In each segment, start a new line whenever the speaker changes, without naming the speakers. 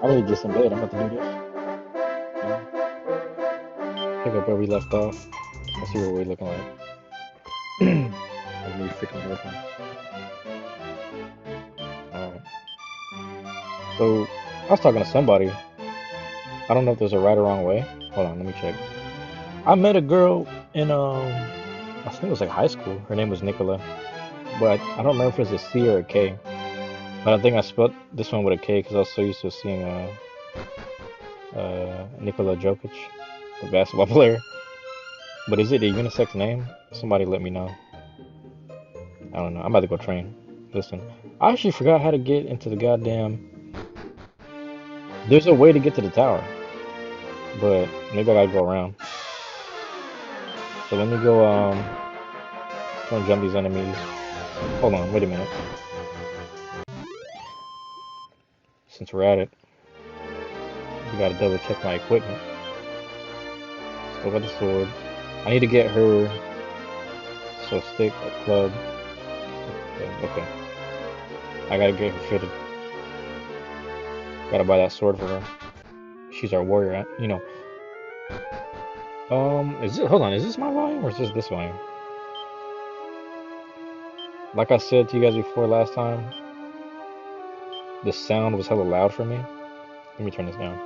I need to get some bed. I'm about to do this. Pick up where we left off. Let's see what we're looking like. As we freaking working. Alright. So, I was talking to somebody. I don't know if there's a right or wrong way. Hold on, let me check. I met a girl in, I think it was like high school. Her name was Nicola. But I don't remember if it was a C or a K. But I think I spelled this one with a K because I was so used to seeing Nikola Jokic, the basketball player. But is it a unisex name? Somebody let me know. I don't know. I'm about to go train. Listen, I actually forgot how to get into the goddamn. There's a way to get to the tower, but maybe I gotta go around. So let me go. Try and jump these enemies. Hold on. Wait a minute. Since we're at it, we gotta double check my equipment. Still got the sword. I need to get her. So stick, a club. Okay. I gotta get her fitted. Gotta buy that sword for her. She's our warrior, you know. Is it? Hold on. Is this my volume or is this volume? Like I said to you guys before last time, the sound was hella loud for me. Let me turn this down.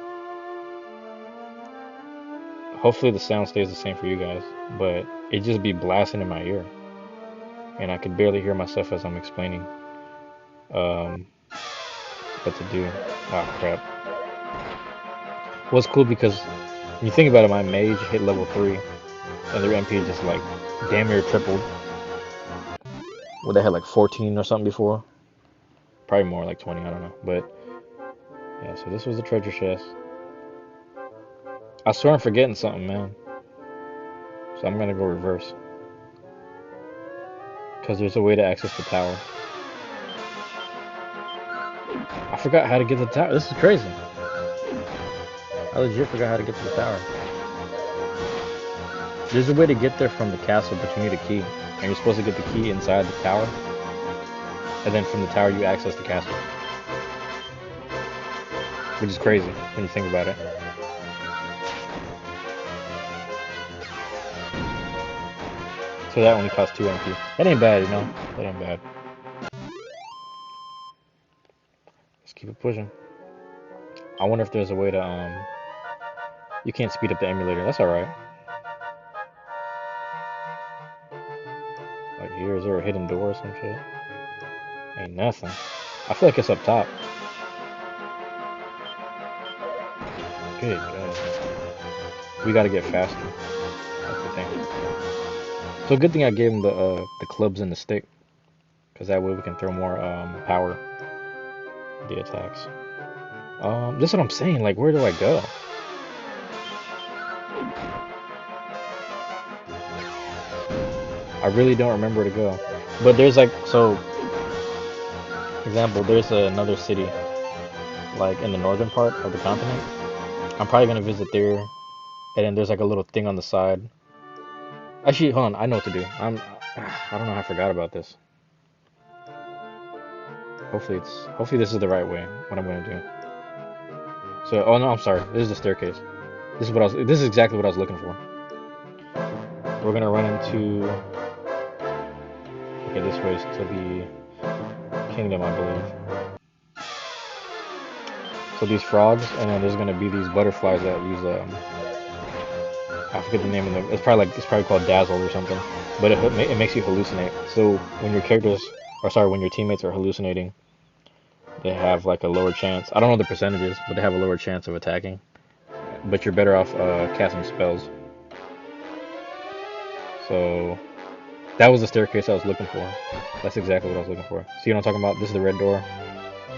Hopefully the sound stays the same for you guys, but it just be blasting in my ear, and I could barely hear myself as I'm explaining what to do. Oh crap. Well, it's cool because when you think about it, my mage hit level 3, and their MP just like damn near tripled. Well, they had like 14 or something before. Probably more, like 20, I don't know. But yeah, so this was the treasure chest. I swear I'm forgetting something, man. So I'm gonna go reverse. Because there's a way to access the tower. I forgot how to get to the tower. This is crazy. I legit forgot how to get to the tower. There's a way to get there from the castle, but you need a key. And you're supposed to get the key inside the tower. And then from the tower you access the castle. Which is crazy when you think about it. So that only costs 2 MP. That ain't bad, you know? That ain't bad. Let's keep it pushing. I wonder if there's a way to, you can't speed up the emulator. That's alright. Like here, is there a hidden door or some shit? Ain't nothing. I feel like it's up top. Good God. We gotta get faster. That's the thing. So good thing I gave him the clubs and the stick, because that way we can throw more power the attacks. This is what I'm saying. Like, where do I go? I really don't remember where to go. But there's like, so, example, there's another city, like in the northern part of the continent. I'm probably gonna visit there, and then there's like a little thing on the side. Actually, hold on, I know what to do. I don't know how I forgot about this. Hopefully this is the right way, what I'm gonna do. So, oh no, I'm sorry. This is the staircase. This is exactly what I was looking for. We're gonna run into, okay, this way is to the kingdom, I believe. So these frogs, and then there's gonna be these butterflies that use I forget the name of them. It's probably called Dazzle or something. But it makes you hallucinate. So when your when your teammates are hallucinating, they have like a lower chance. I don't know the percentages, but they have a lower chance of attacking. But you're better off casting spells. So that was the staircase I was looking for. That's exactly what I was looking for. See what I'm talking about? This is the red door.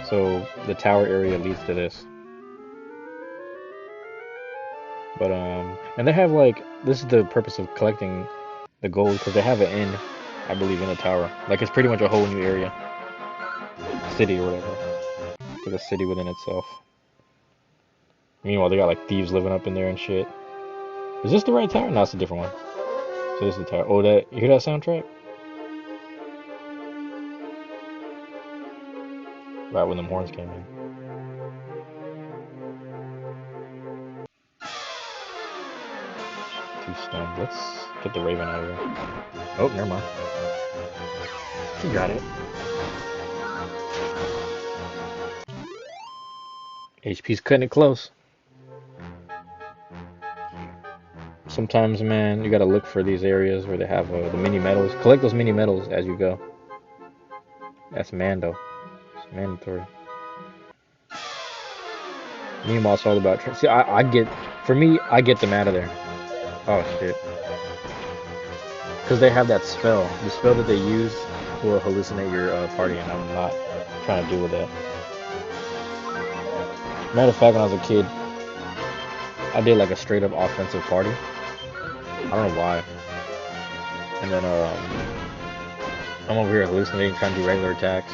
So the tower area leads to this. But and they have like, this is the purpose of collecting the gold, because they have an inn, I believe, in the tower. Like, it's pretty much a whole new area, city or whatever. It's like a city within itself. Meanwhile, they got like thieves living up in there and shit. Is this the right tower? No, it's a different one. So this is the tower. Oh, you hear that soundtrack? Right when them horns came in. Let's get the Raven out of here. Oh, never mind. He got it. HP's cutting it close. Sometimes, man, you gotta look for these areas where they have the mini medals. Collect those mini medals as you go. That's Mando. It's mandatory. Meanwhile, it's all about... See, for me, I get them out of there. Oh, shit. Because they have that spell. The spell that they use will hallucinate your party, and I'm not trying to deal with that. Matter of fact, when I was a kid, I did like a straight up offensive party. I don't know why. And then I'm over here hallucinating, trying to do regular attacks.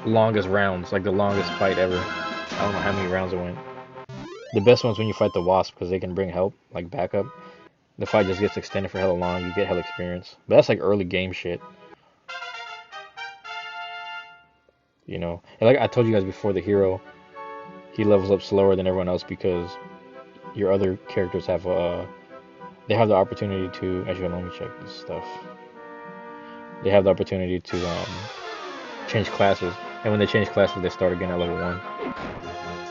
Longest rounds, like the longest fight ever. I don't know how many rounds it went. The best one's when you fight the Wasp, because they can bring help, like backup. The fight just gets extended for hella long, you get hella experience. But that's like early game shit. You know? And like I told you guys before, the hero, he levels up slower than everyone else because your other characters have they have the opportunity to... Actually, let me check this stuff. They have the opportunity to change classes. And when they change classes, they start again at level 1.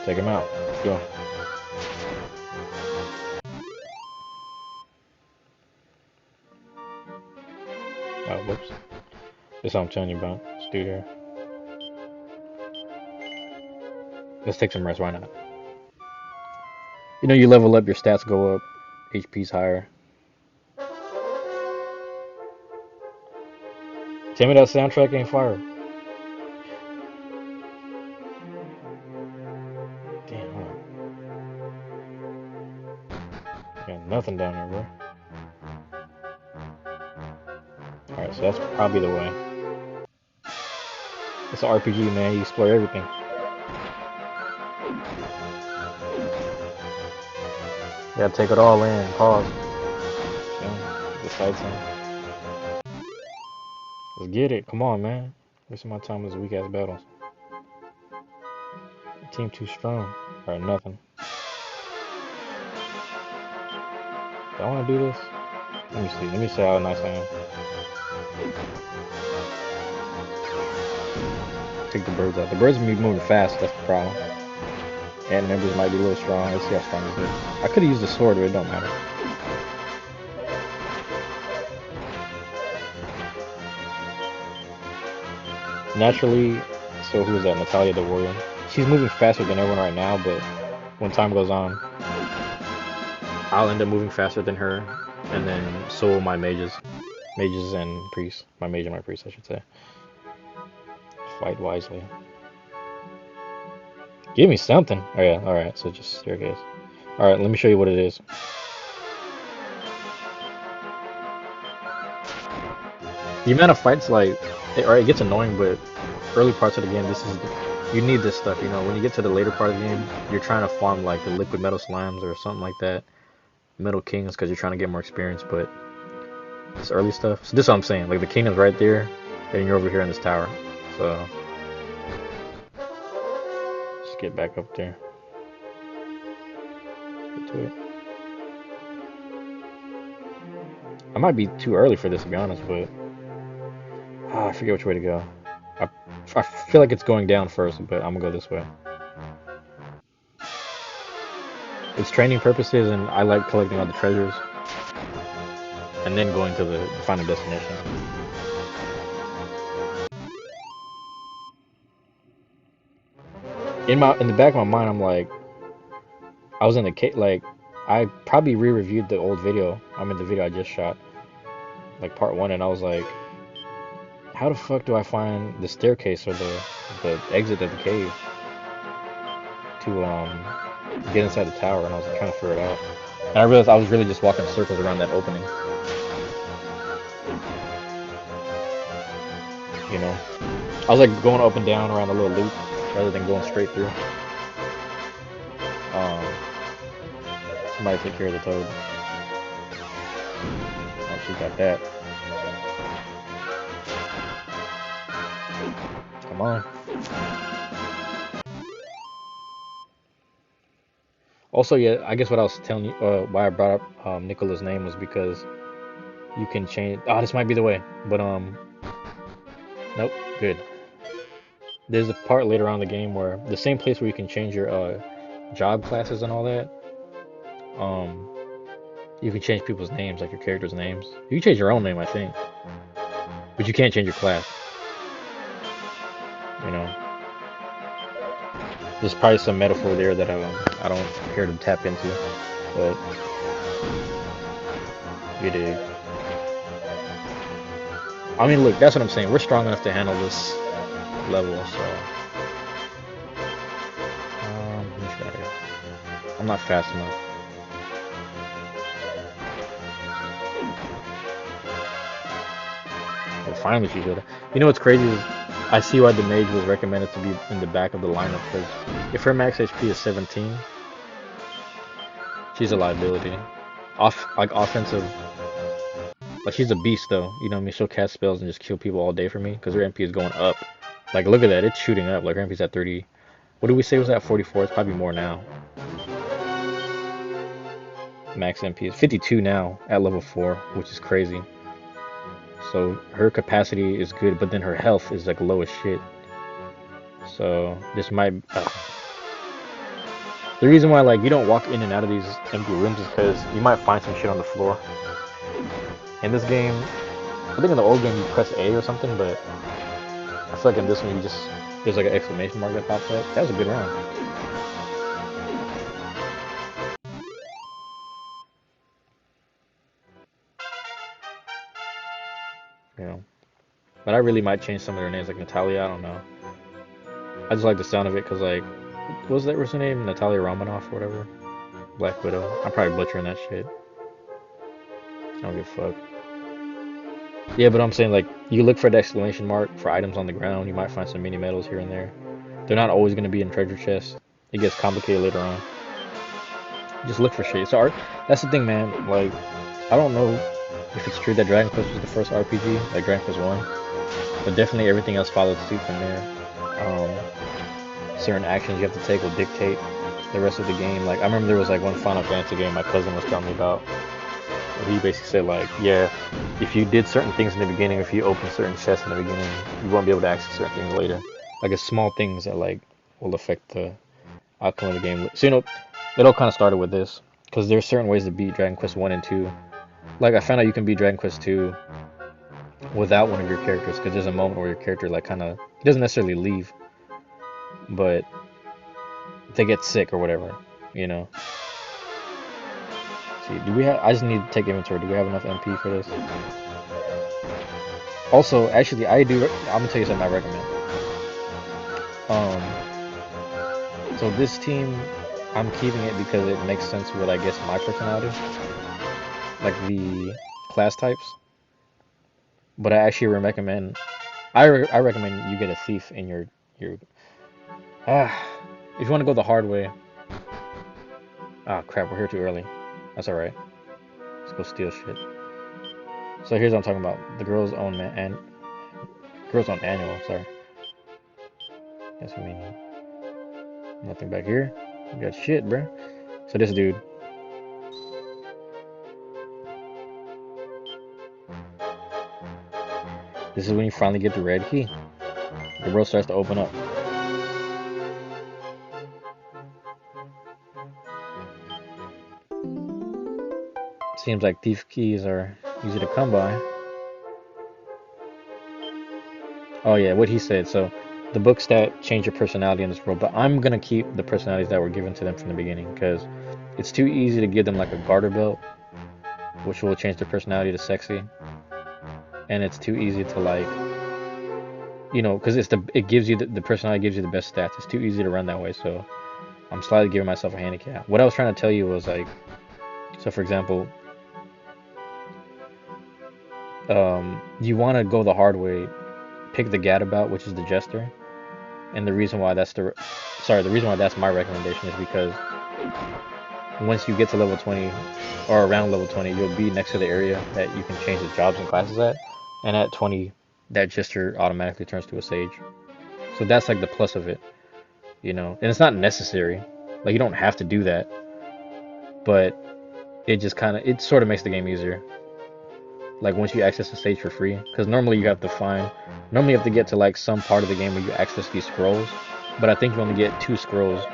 Take him out. Let's go. Oh, whoops. That's what I'm telling you about. Let's do here. Let's take some rest. Why not? You know, you level up, your stats go up. HP's higher. Tell me that soundtrack ain't fire. Damn, hold on. Got nothing down there, bro. Alright, so that's probably the way. It's an RPG, man. You explore everything. You gotta take it all in. Pause. The sights in. Let's get it. Come on, man. Wasting my time with these weak ass battles. Team too strong. Alright, nothing. Do I want to do this? Let me see. Let me see how nice I am. Take the birds out. The birds be moving fast. That's the problem. And members might be a little strong. Let's see how strong it is. I could have used the sword, but it don't matter. Naturally, so who is that? Natalia the warrior. She's moving faster than everyone right now, but when time goes on, I'll end up moving faster than her, and then so will my mages. Mages and priests. My mage and my priest, I should say. Fight wisely. Give me something. Oh yeah, alright, so just staircase. Alright, let me show you what it is. The amount of fights, like, it gets annoying, but early parts of the game, you need this stuff, you know. When you get to the later part of the game, you're trying to farm, like, the liquid metal slimes or something like that. Metal kings, because you're trying to get more experience, but this early stuff. So this is what I'm saying, like, the kingdom's right there, and you're over here in this tower. So just get back up there. Get to it. I might be too early for this, to be honest, but I forget which way to go. I feel like it's going down first, but I'm gonna go this way. It's training purposes, and I like collecting all the treasures, and then going to the final destination. In the back of my mind, I'm like, I was in the cave, like, I probably re-reviewed the old video. The video I just shot, like part 1, and I was like, how the fuck do I find the staircase or the exit of the cave to get inside the tower? And I was like, trying to figure it out, and I realized I was really just walking circles around that opening. You know, I was like going up and down around the little loop rather than going straight through. Somebody take care of the toad. Oh, she got that. Come on. Also, yeah, I guess what I was telling you, why I brought up Nicola's name was because you can change. Oh, this might be the way, but nope, good. There's a part later on in the game where the same place where you can change your job classes and all that. Um, you can change people's names, like your characters' names. You can change your own name, I think, but you can't change your class. You know, there's probably some metaphor there that I don't care to tap into, but you dig. I mean, look, that's what I'm saying. We're strong enough to handle this level, so let me try it. I'm not fast enough. Well, finally she did it. You know what's crazy is I see why the mage was recommended to be in the back of the lineup because if her max HP is 17, she's a liability. Like offensive, like she's a beast though. You know what I mean? She'll cast spells and just kill people all day for me because her MP is going up. Like look at that, it's shooting up. Like her MP's at 30. What did we say was at 44? It's probably more now. Max MP is 52 now at level 4, which is crazy. So her capacity is good, but then her health is like low as shit. So this might. The reason why like you don't walk in and out of these empty rooms is because you might find some shit on the floor. In this game, I think in the old game you press A or something, but I feel like in this one you just there's like an exclamation mark that pops up. That was a good round. You know, but I really might change some of their names, like Natalia. I don't know. I just like the sound of it because like, what's her name? Natalia Romanoff or whatever. Black Widow. I'm probably butchering that shit. I don't give a fuck. Yeah, but I'm saying like you look for the exclamation mark for items on the ground. You might find some mini medals here and there. They're not always gonna be in treasure chests. It gets complicated later on. Just look for shit. So that's the thing, man. Like I don't know if it's true that Dragon Quest was the first RPG, like Dragon Quest 1, but definitely everything else followed suit from there. Certain actions you have to take will dictate the rest of the game. Like I remember there was like one Final Fantasy game my cousin was telling me about. He basically said like, yeah, if you did certain things in the beginning, if you opened certain chests in the beginning, you won't be able to access certain things later. Like it's small things that like will affect the outcome of the game. So it all kind of started with this because there's certain ways to beat Dragon Quest 1 and 2. Like I found out you can beat Dragon Quest 2 without one of your characters because there's a moment where your character like kind of he doesn't necessarily leave, but they get sick or whatever, you know. See, do we have? I just need to take inventory. Do we have enough MP for this? Also, actually, I do. I'm gonna tell you something I recommend. So this team, I'm keeping it because it makes sense with I guess my personality, like the class types. But I actually recommend. I recommend you get a thief in your. If you want to go the hard way. Ah, crap, we're here too early. That's alright. Let's go steal shit. So here's what I'm talking about. The girls own girls own annual, sorry. Guess we mean nothing back here. We got shit, bruh. So this dude. This is when you finally get the red key. The world starts to open up. Seems like thief keys are easy to come by. Oh yeah, what he said. So the books that change your personality in this world, but I'm gonna keep the personalities that were given to them from the beginning because it's too easy to give them like a garter belt, which will change their personality to sexy, and it's too easy to like, you know, because it gives you the personality gives you the best stats. It's too easy to run that way, so I'm slightly giving myself a handicap. What I was trying to tell you was like, so for example, you want to go the hard way, pick the gadabout, which is the jester, and the reason why the reason why that's my recommendation is because once you get to level 20 or around level 20, you'll be next to the area that you can change the jobs and classes at, and at 20, that jester automatically turns to a sage. So that's like the plus of it, you know, and it's not necessary. Like you don't have to do that, but it sort of makes the game easier. Like once you access the stage for free, because normally you have to get to like some part of the game where you access these scrolls, but I think you only get 2 scrolls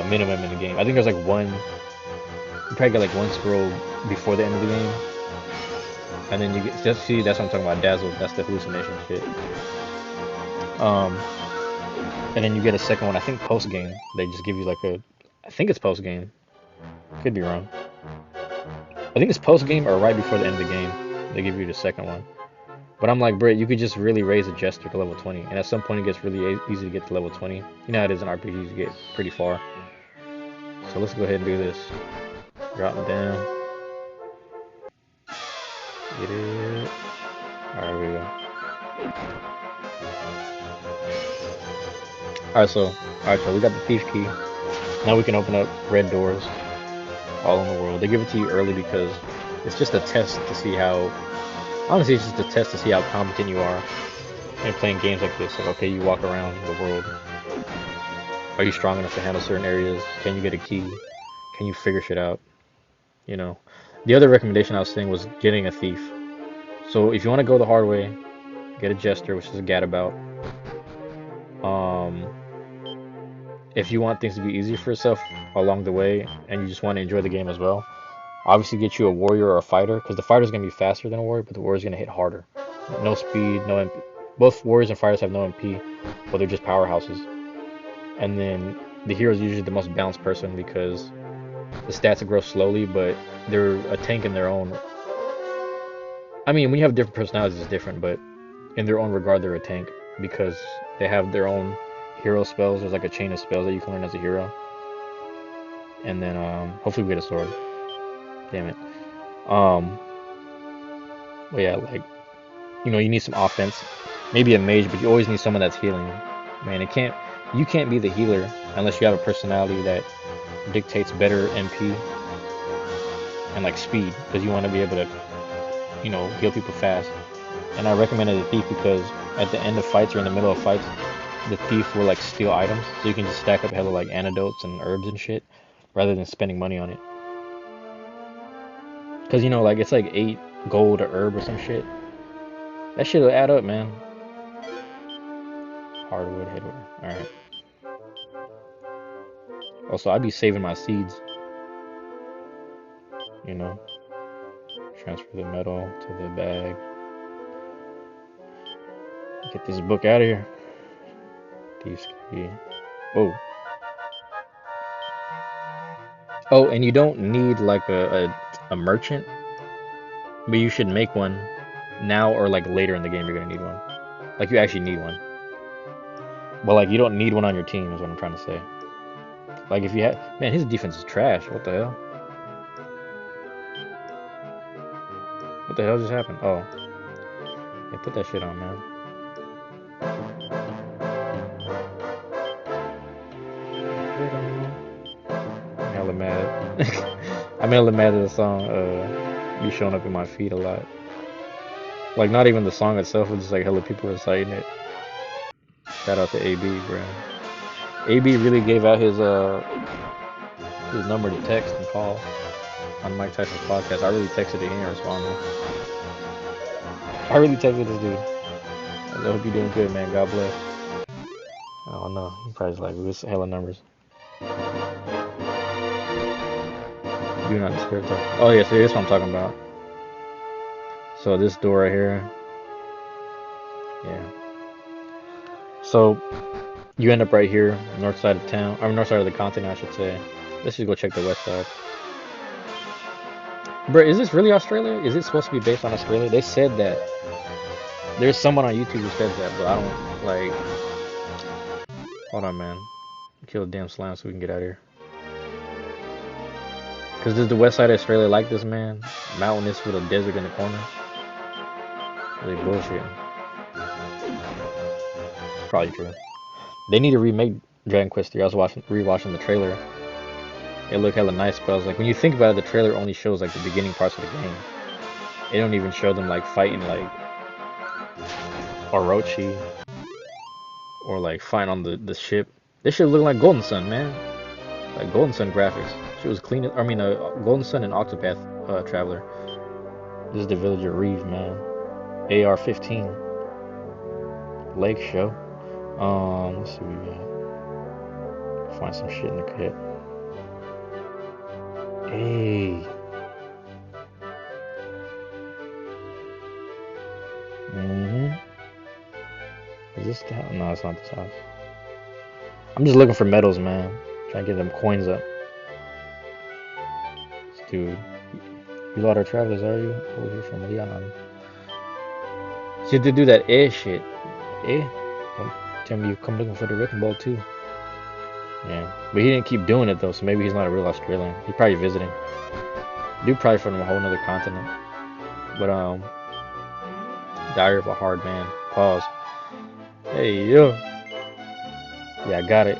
minimum in the game. I think there's like you probably get like 1 scroll before the end of the game, and then you get just see that's what I'm talking about, dazzle. That's the hallucination shit. Um, and then you get a second one. I think post game. They just give you like I think it's post game. Could be wrong. I think it's post game or right before the end of the game. They give you the second one. But I'm like, Britt, you could just really raise a jester to level 20, and at some point it gets really easy to get to level 20. You know how it is in RPGs, you get pretty far. So let's go ahead and do this. Drop them down. Get it. Alright, here we go. Alright, so we got the thief key. Now we can open up red doors all in the world. They give it to you early because it's just a test to see how, honestly, it's just a test to see how competent you are in playing games like this. Like, okay, you walk around the world. Are you strong enough to handle certain areas? Can you get a key? Can you figure shit out? You know. The other recommendation I was saying was getting a thief. So if you want to go the hard way, get a jester, which is a gadabout. If you want things to be easier for yourself along the way, and you just want to enjoy the game as well, obviously get you a warrior or a fighter, because the fighter's gonna be faster than a warrior, but the warrior's gonna hit harder. No speed, no MP. Both warriors and fighters have no MP, but they're just powerhouses. And then the hero's usually the most balanced person because the stats grow slowly, but they're a tank in their own. I mean, when you have different personalities, it's different, but in their own regard, they're a tank because they have their own hero spells. There's like a chain of spells that you can learn as a hero. And then hopefully we get a sword. Damn it. But yeah, like, you need some offense. Maybe a mage, but you always need someone that's healing. Man, you can't be the healer unless you have a personality that dictates better MP and like speed, because you want to be able to, heal people fast. And I recommended the thief because at the end of fights or in the middle of fights, the thief will like steal items, so you can just stack up hella like antidotes and herbs and shit, rather than spending money on it. Because like it's like 8 gold a herb or some shit. That shit will add up, man. Hardwood, headwood. Alright. Also, I'd be saving my seeds. Transfer the metal to the bag. Get this book out of here. DQ3. Oh. Oh, and you don't need like a merchant, but you should make one now or like later in the game. You're gonna need one. Like you actually need one. But like you don't need one on your team is what I'm trying to say. Like if you have, man, his defense is trash. What the hell? What the hell just happened? Oh, yeah, put that shit on, man. I'm hella mad. I'm hella mad at the song be showing up in my feed a lot. Like not even the song itself, it's just like hella people reciting it. Shout out to AB, bro. AB really gave out his number to text and call on Mike Tyson's podcast. I really texted it, he didn't respond. I really texted this dude. I hope you're doing good, man. God bless. Oh no, he probably just like this hella numbers. Do not disturb them. Oh yeah, so here's what I'm talking about. So this door right here. Yeah. So you end up right here, north side of town, or north side of the continent, I should say. Let's just go check the west side. Bro, is this really Australia? Is it supposed to be based on Australia? They said that. There's someone on YouTube who said that, but I don't, like... Hold on, man. Kill the damn slime so we can get out of here. Because does the west side of Australia like this, man? Mountainous with a desert in the corner? Really bullshit. It's probably true. They need to remake Dragon Quest 3. I was rewatching the trailer. It looked hella nice, but I was like, when you think about it, the trailer only shows like the beginning parts of the game. It don't even show them like fighting like Orochi or like fighting on the ship. This shit look like Golden Sun, man. Like Golden Sun graphics. She was clean. I mean, Golden Sun and Octopath Traveler. This is the Villager Reeve, man. AR-15. Lake Show. Let's see what we got. Find some shit in the kit. Hey. Is this the house? No, it's not this house. I'm just looking for medals, man. Trying to get them coins up. This dude. You lot of travelers, are you? Oh, you're from Leon. So you did do that shit. Don't tell me you come looking for the wrecking ball too. Yeah. But he didn't keep doing it though, so maybe he's not a real Australian. He's probably visiting. Dude probably from a whole nother continent. But Diary of a Hard Man. Pause. Hey yo. Yeah, I got it.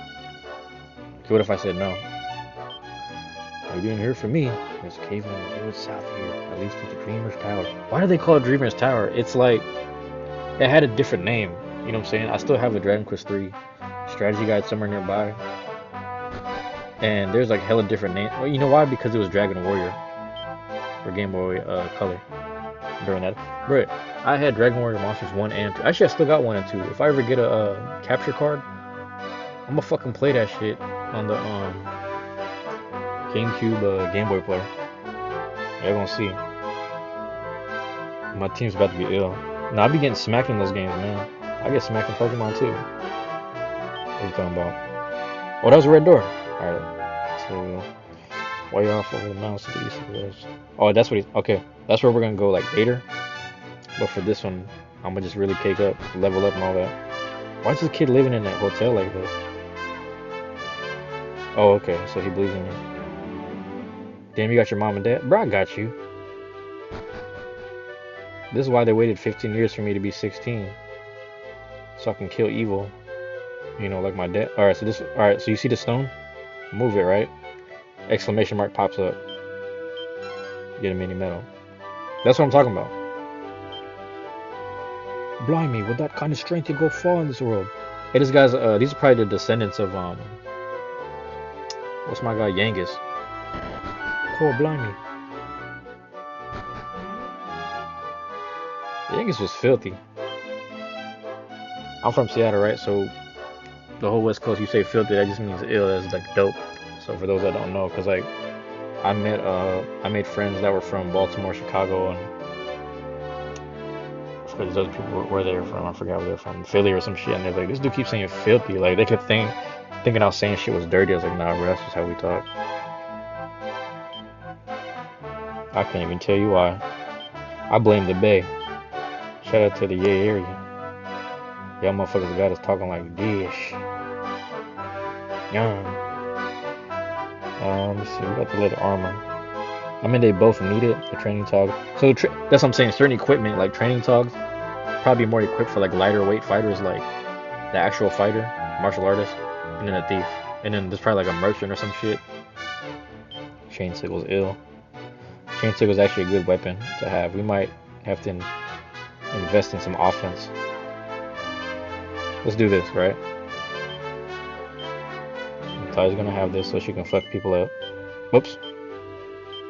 So what if I said no? You didn't hear from me. There's a cave in the village south here. At least to the Dreamer's Tower. Why do they call it Dreamer's Tower? It's like it had a different name. You know what I'm saying? I still have a Dragon Quest 3 strategy guide somewhere nearby. And there's like hella different names. Well, you know why? Because it was Dragon Warrior for Game Boy Color during that. Bro, I had Dragon Warrior Monsters 1 and 2. Actually, I still got 1 and 2. If I ever get a capture card, I'm gonna fucking play that shit on the GameCube Game Boy player. Y'all gonna see. My team's about to be ill. Nah, I be getting smacked in those games, man. I get smacked in Pokemon too. What are you talking about? Oh, that was a red door. Alright. So, way off over the mountains to the east of the village. Oh, that's what he's. Okay. That's where we're gonna go like later. But for this one, I'm gonna just really cake up, level up, and all that. Why is this kid living in that hotel like this? Oh, okay. So he believes in me. Damn, you got your mom and dad? Bro, I got you. This is why they waited 15 years for me to be 16. So I can kill evil. You know, like my dad. Alright, so you see the stone? Move it, right? Exclamation mark pops up. Get a mini medal. That's what I'm talking about. Blimey, with that kind of strength you go far in this world. Hey, this guy's these are probably the descendants of what's my guy Yangus? Oh, blimey. Yangus was filthy. I'm from Seattle, right? So the whole West Coast, you say filthy, that just means ill. That's like dope. So for those that don't know, because like I made friends that were from Baltimore, Chicago, and those other people where they were from. I forgot where they're from, Philly or some shit. And they're like, this dude keeps saying filthy. Like they could thinking I was saying shit was dirty. I was like, nah, bro, that's just how we talk. I can't even tell you why. I blame the Bay. Shout out to the Yay area. Y'all motherfuckers got us talking like this. Young. Let's see, we got the leather armor. I mean, they both need it, the training tog. So that's what I'm saying, certain equipment, like training togs, probably more equipped for like lighter weight fighters, like the actual fighter, martial artist, and then a thief. And then there's probably like a merchant or some shit. Chain sickle's ill. Chain sickle's actually a good weapon to have. We might have to invest in some offense. Let's do this, right? Ty's gonna have this so she can fuck people up. Whoops.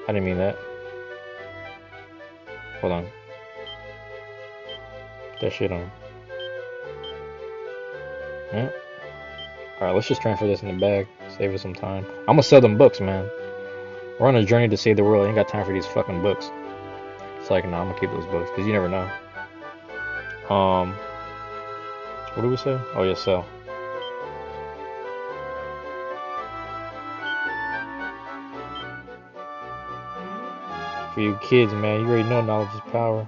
I didn't mean that. Hold on. Put that shit on. Yeah. Alright, let's just transfer this in the bag. Save us some time. I'm gonna sell them books, man. We're on a journey to save the world. I ain't got time for these fucking books. It's like, no, I'm gonna keep those books, because you never know. What do we say? Oh, yeah, sell. For you kids, man, you already know knowledge is power.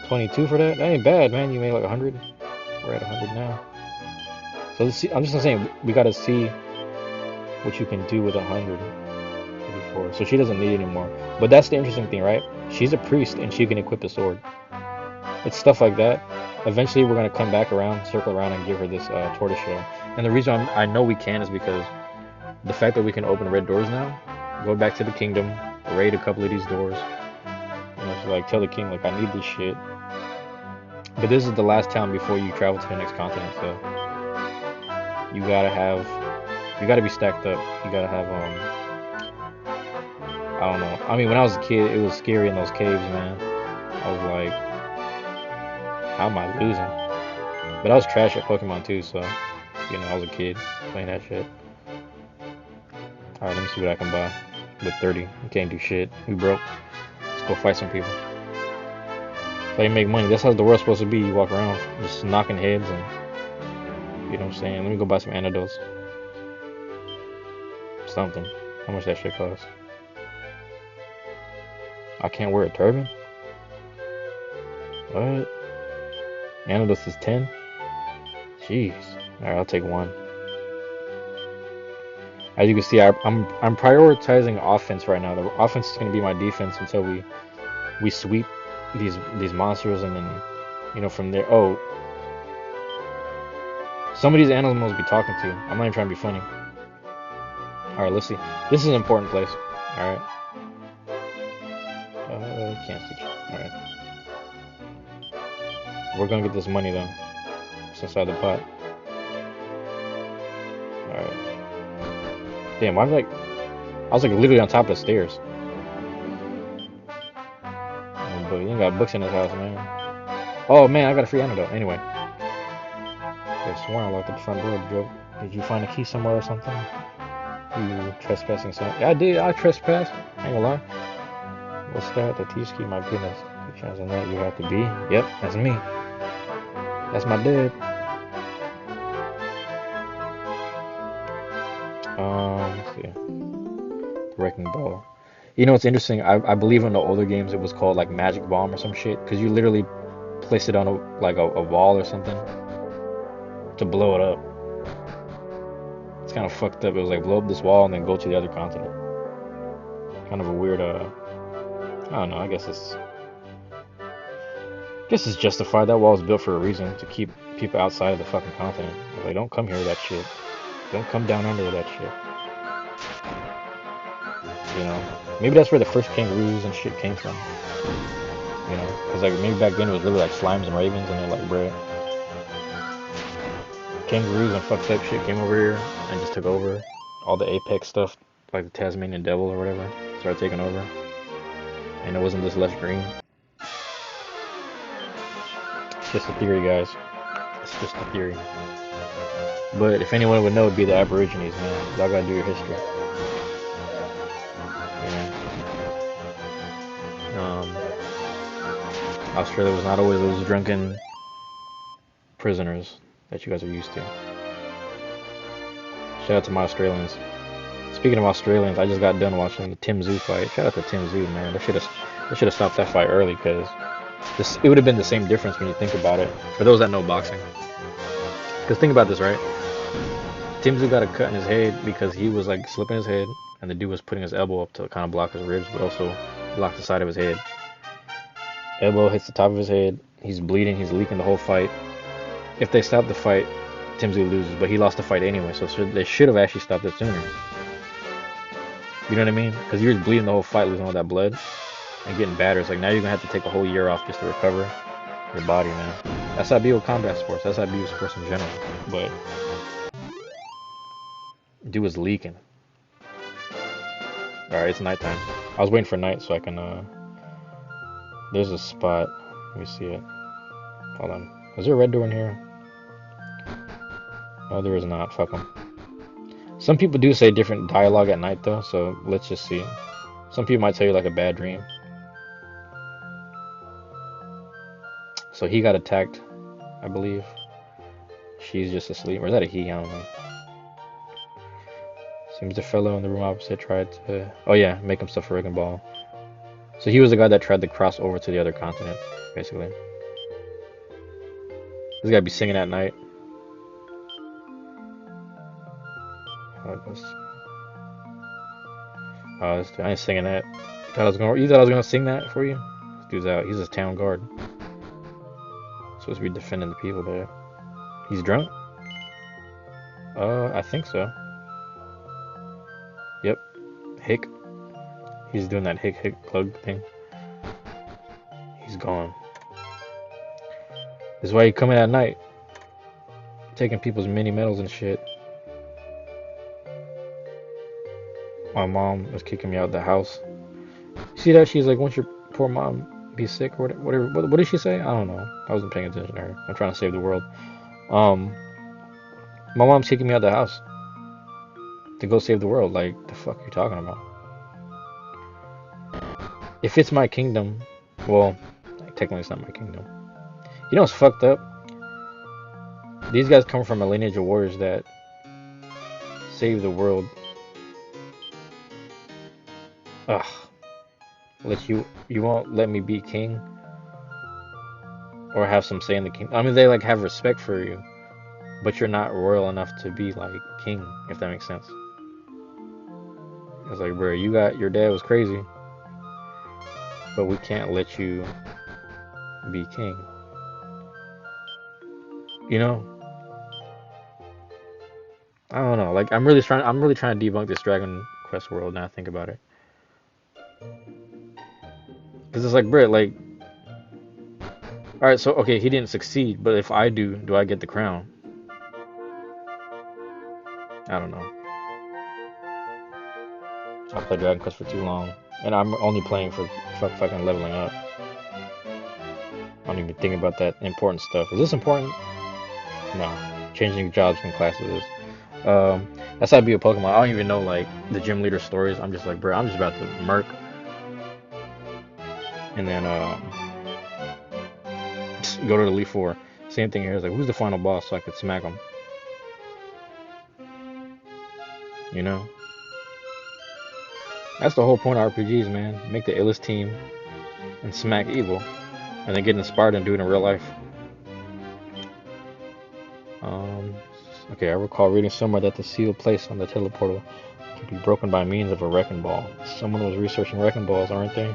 22 for that? That ain't bad, man. You made like 100. We're at 100 now. So let's see. I'm just saying, we gotta see what you can do with 100. So she doesn't need it anymore. But that's the interesting thing, right? She's a priest and she can equip a sword. It's stuff like that. Eventually, we're gonna come back around, circle around, and give her this tortoise shell. And the reason I know we can is because the fact that we can open red doors now, go back to the kingdom, raid a couple of these doors, you know, so like tell the king like I need this shit. But this is the last town before you travel to the next continent, so you gotta have You gotta be stacked up. You gotta have I don't know. I mean, when I was a kid, it was scary in those caves, man. I was like, how am I losing? But I was trash at Pokemon too, so you know, I was a kid playing that shit. All right, let me see what I can buy with 30. You can't do shit. We broke. Let's go fight some people. So you make money. That's how the world's supposed to be. You walk around just knocking heads and you know what I'm saying. Let me go buy some antidotes. Something. How much that shit cost? I can't wear a turban? What? Antidotes is 10? Jeez. Alright, I'll take one. As you can see, I'm prioritizing offense right now. The offense is gonna be my defense until we sweep these monsters, and then you know from there. Oh, some of these animals must be talking to you. I'm not even trying to be funny. All right, let's see. This is an important place. All right. Can't see. All right. We're gonna get this money though. It's inside the pot. All right. Damn, I was like literally on top of the stairs. Oh, but you ain't got books in this house, man. Oh man, I got a free antidote. Anyway. I sworn I locked up the front door, Joe. Did you find a key somewhere or something? You trespassing something? Yeah, I did. I trespassed. I ain't gonna lie. What's that? The T key? My goodness. The chance on that you have to be. Yep, that's me. That's my dad. Let's see. The Wrecking Ball. You know what's interesting? I believe in the older games it was called like Magic Bomb or some shit. Because you literally place it on a wall or something to blow it up. It's kind of fucked up. It was like blow up this wall and then go to the other continent. Kind of a weird, I don't know. I guess it's justified. That wall was built for a reason, to keep people outside of the fucking continent. Like, don't come here with that shit. Don't come down under with that shit. You know, maybe that's where the first kangaroos and shit came from. You know, because like maybe back then it was literally like slimes and ravens, and they're like, bruh, kangaroos and fucked up shit came over here and just took over. All the apex stuff, like the Tasmanian devils or whatever, started taking over. And it wasn't this lush green. It's just a theory, guys. It's just a theory. But if anyone would know, it'd be the Aborigines, man. Y'all gotta do your history. Australia was not always those drunken prisoners that you guys are used to. Shout out to my Australians. Speaking of Australians, I just got done watching the Tim Zoo fight. Shout out to Tim Zoo, man. They should have stopped that fight early, because it would have been the same difference when you think about it. For those that know boxing, because think about this, right? Tim Zoo got a cut in his head because he was like slipping his head, and the dude was putting his elbow up to kind of block his ribs, but also block the side of his head. Elbow hits the top of his head. He's bleeding. He's leaking the whole fight. If they stop the fight, Tim Zoo loses, but he lost the fight anyway, so they should have actually stopped it sooner. You know what I mean? Because he was bleeding the whole fight, losing all that blood and getting battered. It's like now you're gonna have to take a whole year off just to recover your body, man. That's how I be with combat sports. That's how I be with sports in general. But dude was leaking. All right, it's nighttime. I was waiting for night so I can. There's a spot. Let me see it. Hold on. Is there a red door in here? No, there is not. Fuck them. Some people do say different dialogue at night, though, so let's just see. Some people might tell you like a bad dream. So he got attacked, I believe. She's just asleep. Or is that a he? I don't know. Seems the fellow in the room opposite tried to... Oh yeah, make himself a wrecking ball. So he was the guy that tried to cross over to the other continent, basically. This guy be singing at night. I ain't singing that. You thought I was gonna sing that for you? This dude's out. He's a town guard. Supposed to be defending the people there. He's drunk? I think so. Yep. Hick. He's doing that hick plug thing. He's gone. This is why you come in at night. Taking people's mini medals and shit. my mom was kicking me out of the house. See that? She's like, won't your poor mom be sick or whatever? What did she say? I don't know. I wasn't paying attention to her. I'm trying to save the world. Um, my mom's kicking me out of the house to go save the world. Like, the fuck are you talking about? If it's my kingdom, well, technically it's not my kingdom. You know what's fucked up? These guys come from a lineage of warriors that saved the world. Ugh. You won't let me be king or have some say in the king. I mean, they like have respect for you, but you're not royal enough to be like king, if that makes sense. It's like, bro, you got your dad was crazy, but we can't let you be king. You know? I don't know. Like I'm really trying to debunk this Dragon Quest world now I think about it. Cause it's like, bro, like, all right, so okay, he didn't succeed, but if I do I get the crown? I don't know. I played Dragon Quest for too long, and I'm only playing for fucking leveling up. I don't even think about that important stuff. Is this important? No. Changing jobs and classes is. That's how I be a Pokemon. I don't even know like the gym leader stories. I'm just like, bro, I'm just about to murk, and then go to the Elite Four. Same thing here. It's like, who's the final boss so I could smack him? You know? That's the whole point of RPGs, man. Make the illest team and smack evil, and then get inspired and do it in real life. Um, okay, I recall reading somewhere that the sealed place on the teleportal could be broken by means of a wrecking ball. Someone was researching wrecking balls, aren't they?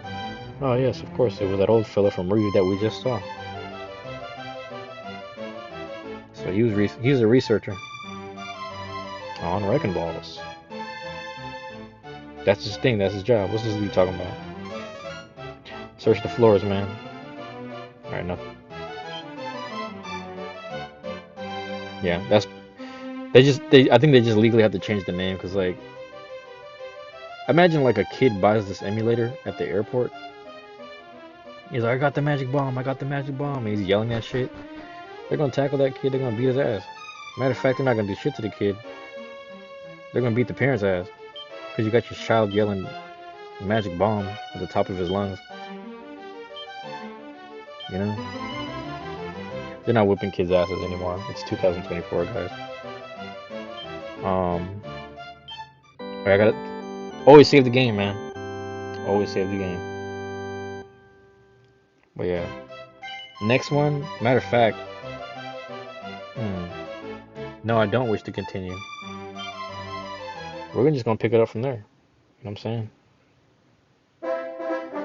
Oh yes, of course. It was that old fella from Reed that we just saw. So he was a researcher on wrecking balls. That's his thing. That's his job. What's this dude talking about? Search the floors, man. All right, nothing. Yeah, that's I think they just legally have to change the name because like imagine like a kid buys this emulator at the airport. He's like, I got the magic bomb. I got the magic bomb. And he's yelling that shit. They're gonna tackle that kid. They're gonna beat his ass. Matter of fact, they're not gonna do shit to the kid. They're gonna beat the parents' ass because you got your child yelling magic bomb at the top of his lungs. You know, they're not whipping kids' asses anymore. It's 2024, guys. Um, I gotta always save the game, man. Always save the game. But yeah, next one. Matter of fact, no, I don't wish to continue. We're just gonna pick it up from there. You know what I'm saying?